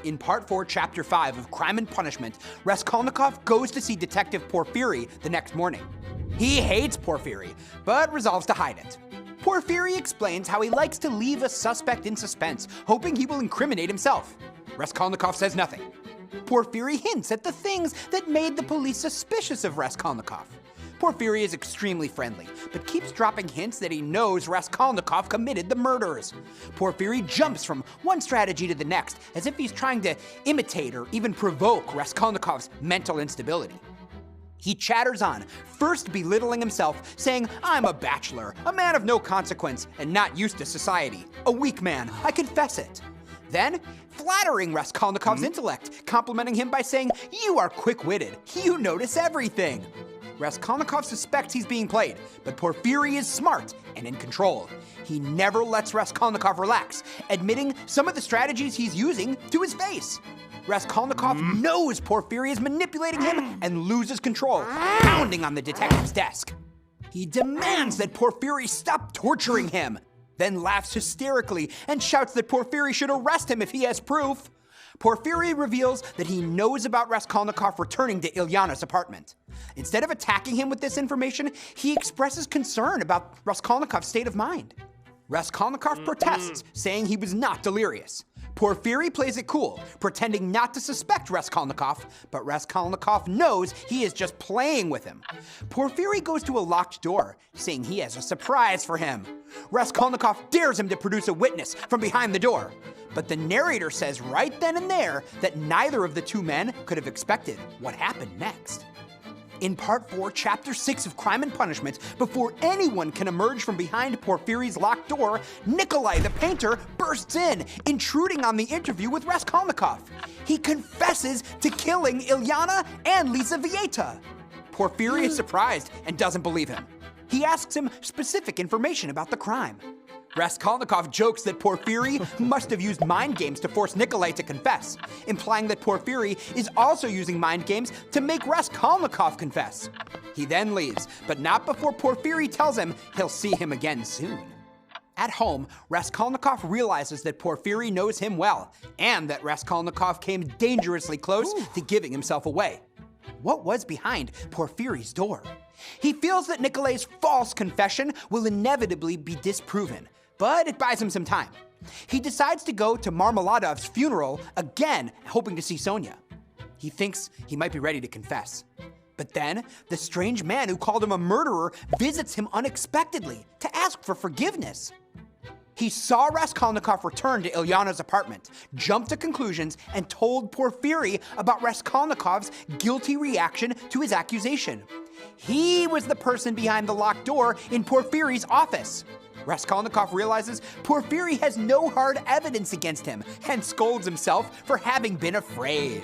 in Part 4, Chapter 5 of Crime and Punishment, Raskolnikov goes to see Detective Porféry the next morning. He hates Porféry, but resolves to hide it. Porféry explains how he likes to leave a suspect in suspense, hoping he will incriminate himself. Raskolnikov says nothing. Porféry hints at the things that made the police suspicious of Raskolnikov. Porféry is extremely friendly, but keeps dropping hints that he knows Raskolnikov committed the murders. Porféry jumps from one strategy to the next, as if he's trying to imitate or even provoke Raskolnikov's mental instability. He chatters on, first belittling himself, saying, "I'm a bachelor, a man of no consequence, and not used to society. A weak man, I confess it." Then, flattering Raskolnikov's intellect, complimenting him by saying, "You are quick-witted, you notice everything." Raskolnikov suspects he's being played, but Porféry is smart and in control. He never lets Raskolnikov relax, admitting some of the strategies he's using to his face. Raskolnikov knows Porféry is manipulating him and loses control, pounding on the detective's desk. He demands that Porféry stop torturing him, then laughs hysterically and shouts that Porféry should arrest him if he has proof. Porféry reveals that he knows about Raskolnikov returning to Ilyana's apartment. Instead of attacking him with this information, he expresses concern about Raskolnikov's state of mind. Raskolnikov protests, saying he was not delirious. Porféry plays it cool, pretending not to suspect Raskolnikov, but Raskolnikov knows he is just playing with him. Porféry goes to a locked door, saying he has a surprise for him. Raskolnikov dares him to produce a witness from behind the door, but the narrator says right then and there that neither of the two men could have expected what happened next. In Part 4, Chapter 6 of Crime and Punishment, before anyone can emerge from behind Porféry's locked door, Nikolai the painter bursts in, intruding on the interview with Raskolnikov. He confesses to killing Ilyana and Lizaveta. Porféry is surprised and doesn't believe him. He asks him specific information about the crime. Raskolnikov jokes that Porféry must have used mind games to force Nikolai to confess, implying that Porféry is also using mind games to make Raskolnikov confess. He then leaves, but not before Porféry tells him he'll see him again soon. At home, Raskolnikov realizes that Porféry knows him well, and that Raskolnikov came dangerously close to giving himself away. What was behind Porféry's door? He feels that Nikolai's false confession will inevitably be disproven, but it buys him some time. He decides to go to Marmeladov's funeral again, hoping to see Sonia. He thinks he might be ready to confess. But then, the strange man who called him a murderer visits him unexpectedly to ask for forgiveness. He saw Raskolnikov return to Ilyana's apartment, jumped to conclusions, and told Porféry about Raskolnikov's guilty reaction to his accusation. He was the person behind the locked door in Porféry's office. Raskolnikov realizes Porféry has no hard evidence against him and scolds himself for having been afraid.